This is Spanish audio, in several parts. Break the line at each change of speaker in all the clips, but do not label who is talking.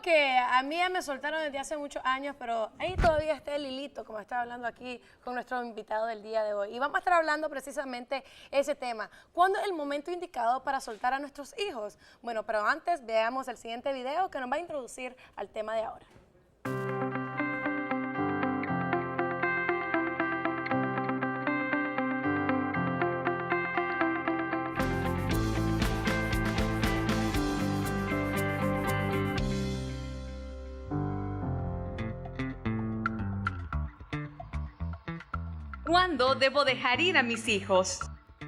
que a mí ya me soltaron desde hace muchos años, pero ahí todavía está el hilito, como está hablando aquí con nuestro invitado del día de hoy. Y vamos a estar hablando precisamente ese tema. ¿Cuándo es el momento indicado para soltar a nuestros hijos? Bueno, pero antes veamos el siguiente video que nos va a introducir al tema de ahora.
¿Cuándo debo dejar ir a mis hijos?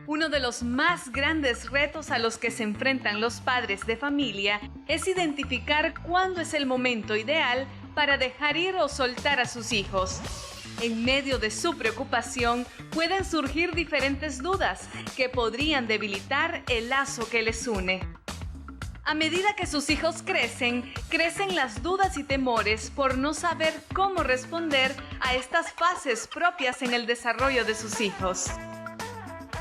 Uno de los más grandes retos a los que se enfrentan los padres de familia es identificar cuándo es el momento ideal para dejar ir o soltar a sus hijos. En medio de su preocupación pueden surgir diferentes dudas que podrían debilitar el lazo que les une. A medida que sus hijos crecen las dudas y temores por no saber cómo responder a estas fases propias en el desarrollo de sus hijos.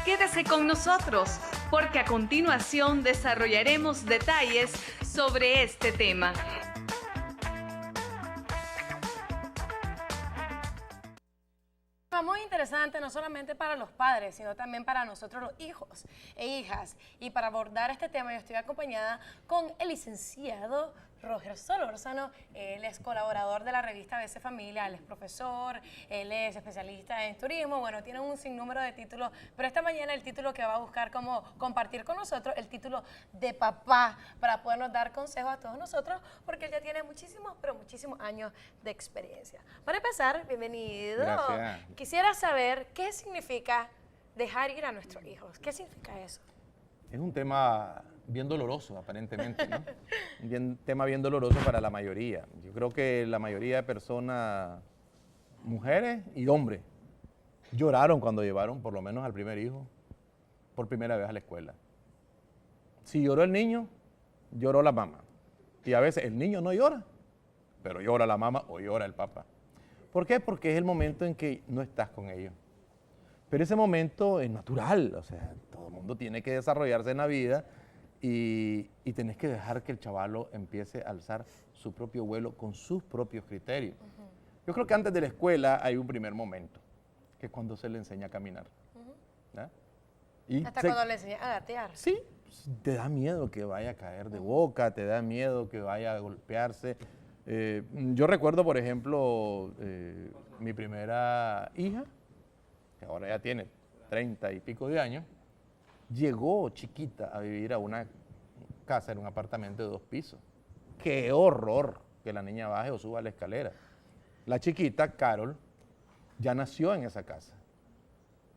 Quédese con nosotros, porque a continuación desarrollaremos detalles sobre este tema.
Muy interesante, no solamente para los padres, sino también para nosotros los hijos e hijas. Y para abordar este tema yo estoy acompañada con el licenciado Roger Solórzano. Él es colaborador de la revista ABC Familia, él es profesor, él es especialista en turismo, bueno, tiene un sinnúmero de títulos, pero esta mañana el título que va a buscar como compartir con nosotros, el título de papá, para podernos dar consejos a todos nosotros, porque él ya tiene muchísimos, pero muchísimos años de experiencia. Para empezar, bienvenido.
Gracias.
Quisiera saber qué significa dejar ir a nuestros hijos. ¿Qué significa eso?
Es un tema bien doloroso, aparentemente, ¿no? Tema bien doloroso para la mayoría. Yo creo que la mayoría de personas, mujeres y hombres, lloraron cuando llevaron por lo menos al primer hijo por primera vez a la escuela. Si lloró el niño, lloró la mamá. Y a veces el niño no llora, pero llora la mamá o llora el papá. ¿Por qué? Porque es el momento en que no estás con ellos. Pero ese momento es natural, o sea, todo el mundo tiene que desarrollarse en la vida y tenés que dejar que el chavalo empiece a alzar su propio vuelo con sus propios criterios. Yo creo que antes de la escuela hay un primer momento, que es cuando se le enseña a caminar. Y
hasta cuando le enseñas a gatear.
Sí, te da miedo que vaya a caer de boca, te da miedo que vaya a golpearse. Yo recuerdo, por ejemplo, mi primera hija, que ahora ya tiene 30 y pico de años, llegó chiquita a vivir a una casa, en un apartamento de 2 pisos. ¡Qué horror que la niña baje o suba la escalera! La chiquita, Carol, ya nació en esa casa.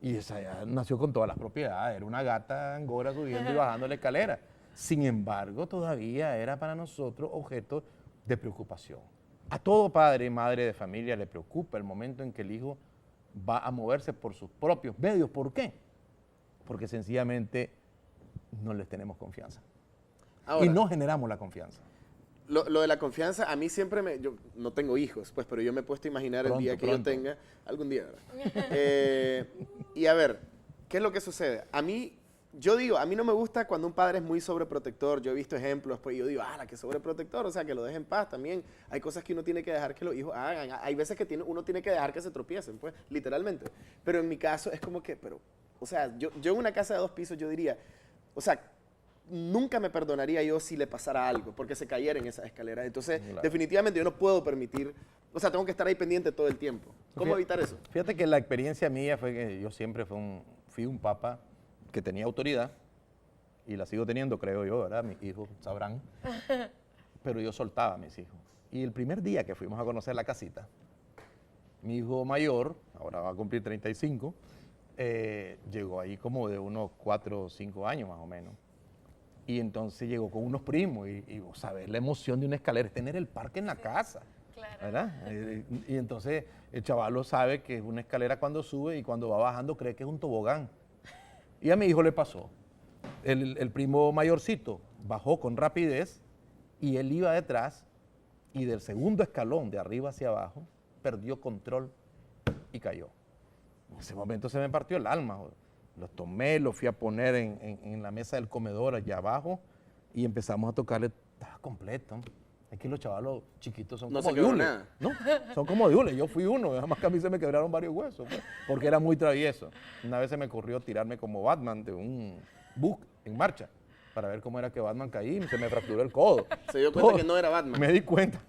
Y esa ya nació con todas las propiedades. Era una gata angora subiendo y bajando la escalera. Sin embargo, todavía era para nosotros objeto de preocupación. A todo padre y madre de familia le preocupa el momento en que el hijo va a moverse por sus propios medios. ¿Por qué? Porque sencillamente no les tenemos confianza. Ahora, y no generamos la confianza.
Lo de la confianza, a mí siempre yo no tengo hijos, pues, pero yo me he puesto a imaginar el día que yo tenga, algún día, ¿verdad? Y a ver, ¿qué es lo que sucede? A mí no me gusta cuando un padre es muy sobreprotector. Yo he visto ejemplos, pues yo digo, que sobreprotector, o sea, que lo deje en paz también. Hay cosas que uno tiene que dejar que los hijos hagan. Hay veces que uno tiene que dejar que se tropiecen, pues, literalmente. Pero en mi caso es como que, o sea, yo en una casa de 2 pisos yo diría, o sea, nunca me perdonaría yo si le pasara algo, porque se cayera en esa escalera. Entonces, claro, definitivamente yo no puedo permitir, o sea, tengo que estar ahí pendiente todo el tiempo. ¿Cómo evitar eso?
Fíjate que la experiencia mía fue que yo siempre fui un papá que tenía autoridad, y la sigo teniendo, creo yo, ¿verdad? Mis hijos sabrán, pero yo soltaba a mis hijos. Y el primer día que fuimos a conocer la casita, mi hijo mayor, ahora va a cumplir 35, llegó ahí como de unos 4 o 5 años más o menos. Y entonces llegó con unos primos y vos sabés la emoción de una escalera, es tener el parque en la casa, claro, ¿verdad? Y entonces el chavalo sabe que es una escalera cuando sube y cuando va bajando cree que es un tobogán. Y a mi hijo le pasó. El primo mayorcito bajó con rapidez y él iba detrás y del segundo escalón, de arriba hacia abajo, perdió control y cayó. En ese momento se me partió el alma. Lo tomé, lo fui a poner en la mesa del comedor allá abajo y empezamos a tocarle, estaba completo. Es que los chavalos chiquitos son
No
como
se quebró
diules,
nada.
¿no? Son como diules. Yo fui uno, además que a mí se me quebraron varios huesos, pues, porque era muy travieso. Una vez se me ocurrió tirarme como Batman de un bus en marcha para ver cómo era que Batman caía y se me fracturó el codo.
Se dio cuenta que no era Batman.
Me di cuenta.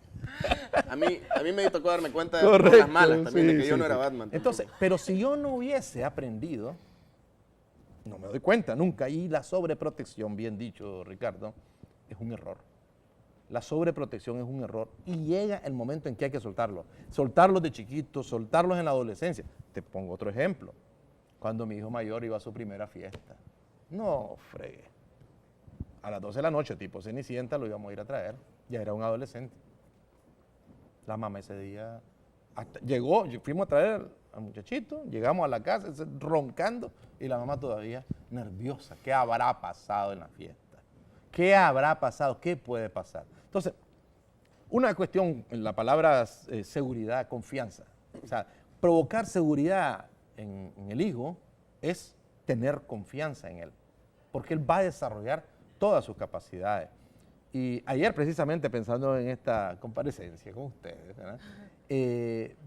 A mí me tocó darme cuenta
Correcto,
por las malas también de
sí,
que yo
sí,
no era
sí.
Batman.
Entonces, pero si yo no hubiese aprendido, no me doy cuenta nunca. Y la sobreprotección, bien dicho, Ricardo, es un error. La sobreprotección es un error y llega el momento en que hay que soltarlo. Soltarlos de chiquitos, soltarlos en la adolescencia. Te pongo otro ejemplo. Cuando mi hijo mayor iba a su primera fiesta. No, fregue. A las 12 de la noche, tipo Cenicienta, lo íbamos a ir a traer. Ya era un adolescente. La mamá ese día llegó, fuimos a traer al muchachito, llegamos a la casa roncando y la mamá todavía nerviosa. ¿Qué habrá pasado en la fiesta? ¿Qué habrá pasado? ¿Qué puede pasar? Entonces, una cuestión, en la palabra seguridad, confianza. O sea, provocar seguridad en el hijo es tener confianza en él, porque él va a desarrollar todas sus capacidades. Y ayer, precisamente, pensando en esta comparecencia con ustedes, ¿verdad?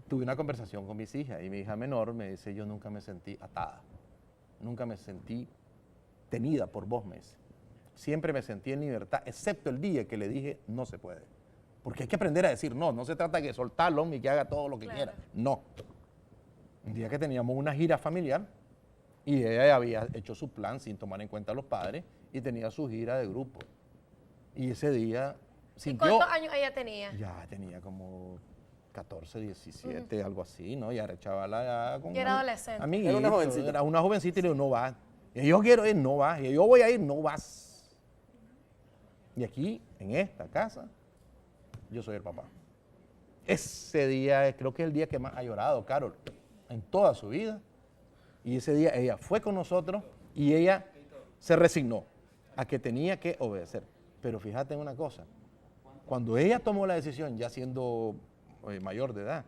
Tuve una conversación con mis hijas y mi hija menor me dice, yo nunca me sentí atada, nunca me sentí tenida por vos, me dice. Siempre me sentí en libertad, excepto el día que le dije, no se puede. Porque hay que aprender a decir no, no se trata de soltarlo ni que haga todo lo que quiera, no. Un día que teníamos una gira familiar y ella había hecho su plan sin tomar en cuenta a los padres y tenía su gira de grupo. Y ese día sintió...
¿Y cuántos años ella tenía?
Ya tenía como 14, 17, algo así, ¿no? Ya era chavala, ya con...
Ya era adolescente.
Amiguito,
Era una jovencita.
Era una jovencita y le digo, no vas. Y yo quiero ir, no vas. Y yo voy a ir, no vas. Y aquí, en esta casa, yo soy el papá. Ese día, creo que es el día que más ha llorado Carol en toda su vida. Y ese día ella fue con nosotros y ella se resignó a que tenía que obedecer. Pero fíjate en una cosa, cuando ella tomó la decisión, ya siendo mayor de edad,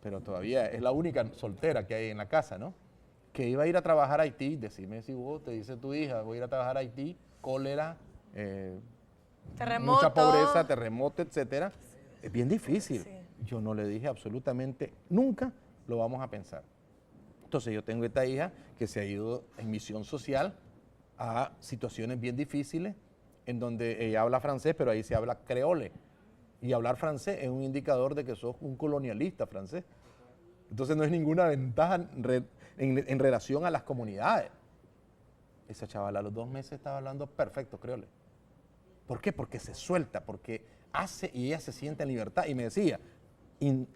pero todavía es la única soltera que hay en la casa, ¿no? Que iba a ir a trabajar a Haití, decime si vos, te dice tu hija, voy a ir a trabajar a Haití, cólera,
Terremoto.
mucha pobreza, terremoto, etcétera. Es bien difícil.
Sí.
Yo no le dije absolutamente, nunca lo vamos a pensar. Entonces yo tengo esta hija que se ha ido en misión social a situaciones bien difíciles, en donde ella habla francés, pero ahí se habla creole. Y hablar francés es un indicador de que sos un colonialista francés. Entonces no es ninguna ventaja en relación a las comunidades. Esa chavala a los 2 meses estaba hablando perfecto creole. ¿Por qué? Porque se suelta, porque hace y ella se siente en libertad. Y me decía,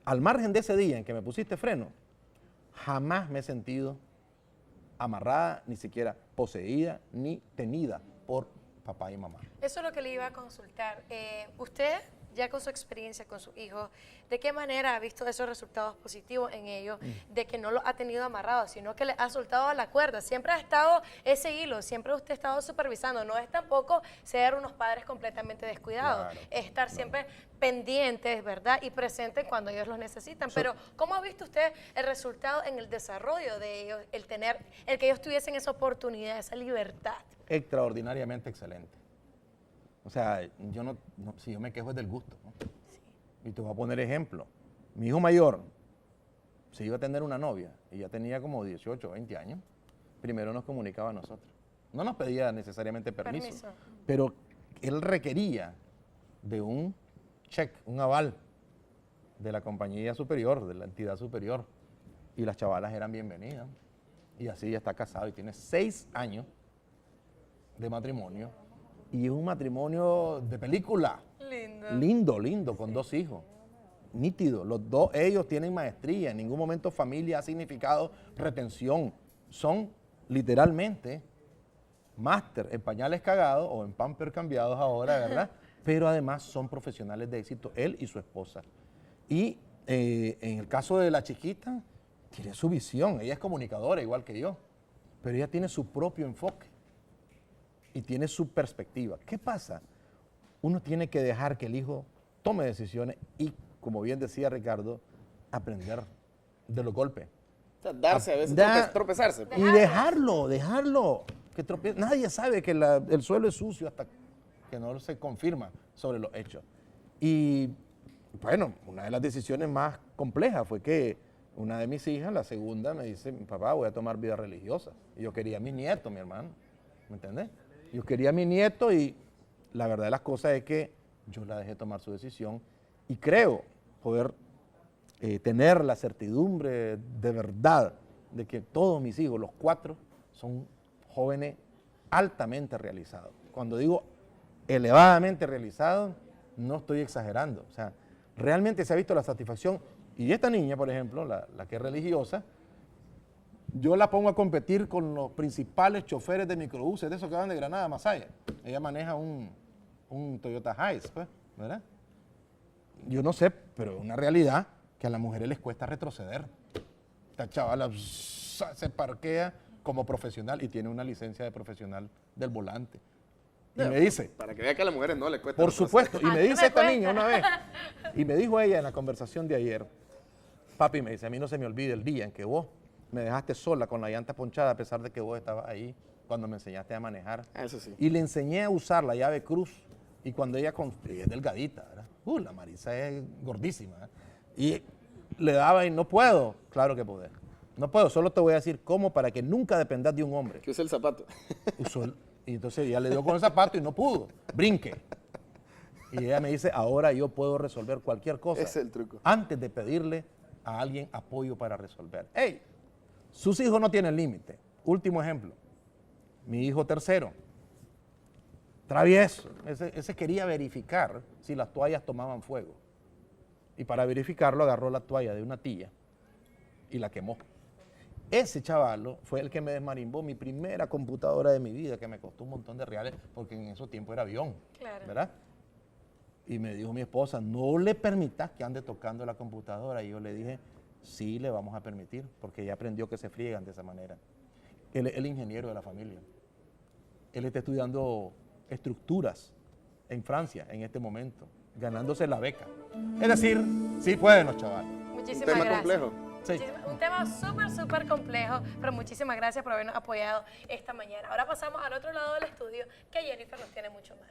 al margen de ese día en que me pusiste freno, jamás me he sentido amarrada, ni siquiera poseída, ni tenida por papá y mamá.
Eso es lo que le iba a consultar. Usted, ya con su experiencia con su hijo, ¿de qué manera ha visto esos resultados positivos en ellos? De que no lo ha tenido amarrado, sino que le ha soltado la cuerda. Siempre ha estado ese hilo, siempre usted ha estado supervisando. No es tampoco ser unos padres completamente descuidados,
Claro,
es estar siempre pendientes, ¿verdad? Y presentes cuando ellos los necesitan. Pero, ¿cómo ha visto usted el resultado en el desarrollo de ellos, el que ellos tuviesen esa oportunidad, esa libertad?
Extraordinariamente excelente. O sea, si yo me quejo es del gusto, ¿no?
Sí.
Y te voy a poner ejemplo. Mi hijo mayor se iba a tener una novia y ya tenía como 18 o 20 años. Primero nos comunicaba a nosotros. No nos pedía necesariamente permiso. Pero él requería de un check, un aval de la compañía superior, de la entidad superior. Y las chavalas eran bienvenidas. Y así ya está casado y tiene 6 años de matrimonio. Y es un matrimonio de película. Lindo, con 2 hijos. Nítido. Los 2, ellos tienen maestría. En ningún momento familia ha significado retención. Son literalmente máster en pañales cagados o en pamper cambiados ahora, ¿verdad? Pero además son profesionales de éxito, él y su esposa. Y en el caso de la chiquita, tiene su visión. Ella es comunicadora igual que yo. Pero ella tiene su propio enfoque. Y tiene su perspectiva. ¿Qué pasa? Uno tiene que dejar que el hijo tome decisiones y, como bien decía Ricardo, aprender de los golpes.
O sea, darse a veces, tropezarse.
Y dejarlo. Que Nadie sabe que el suelo es sucio hasta que no se confirma sobre los hechos. Y bueno, una de las decisiones más complejas fue que una de mis hijas, la segunda, me dice, papá, voy a tomar vida religiosa. Y yo quería a mi nieto, mi hermano, ¿me entiendes? Yo quería a mi nieto y la verdad de las cosas es que yo la dejé tomar su decisión y creo poder tener la certidumbre de verdad de que todos mis hijos, los 4, son jóvenes altamente realizados. Cuando digo elevadamente realizados, no estoy exagerando. O sea, realmente se ha visto la satisfacción. Y esta niña, por ejemplo, la que es religiosa, yo la pongo a competir con los principales choferes de microbuses, de esos que van de Granada a Masaya. Ella maneja un Toyota Hiace, pues, ¿verdad? Yo no sé, pero es una realidad que a las mujeres les cuesta retroceder. Esta chavala se parquea como profesional y tiene una licencia de profesional del volante. Y me dice...
Para que vea que a las mujeres no les cuesta.
Por supuesto. Y me dice esta niña una vez, y me dijo ella en la conversación de ayer, papi, me dice, a mí no se me olvida el día en que vos me dejaste sola con la llanta ponchada a pesar de que vos estabas ahí cuando me enseñaste a manejar.
Eso sí.
Y le enseñé a usar la llave cruz. Y cuando ella es delgadita, ¿verdad? La Marisa es gordísima, ¿verdad? Y le daba y no puedo. Claro que podés. No puedo, solo te voy a decir cómo para que nunca dependas de un hombre.
Que use el zapato.
Y entonces ella le dio con el zapato y no pudo. Brinque. Y ella me dice, ahora yo puedo resolver cualquier cosa.
Ese es el truco.
Antes de pedirle a alguien apoyo para resolver. ¡Ey! Sus hijos no tienen límite. Último ejemplo. Mi hijo tercero. Travieso. Ese quería verificar si las toallas tomaban fuego. Y para verificarlo agarró la toalla de una tía y la quemó. Ese chavalo fue el que me desmarimbó mi primera computadora de mi vida, que me costó un montón de reales, porque en esos tiempos era avión,
claro,
¿verdad? Y me dijo mi esposa, no le permitas que ande tocando la computadora. Y yo le dije, sí, le vamos a permitir, porque ella aprendió que se friegan de esa manera. Él es el ingeniero de la familia. Él está estudiando estructuras en Francia en este momento, ganándose la beca. Es decir, sí pueden los chavales.
Muchísimas
Un tema
gracias.
complejo.
Sí.
Un tema súper complejo, pero muchísimas gracias por habernos apoyado esta mañana. Ahora pasamos al otro lado del estudio, que Jennifer nos tiene mucho más.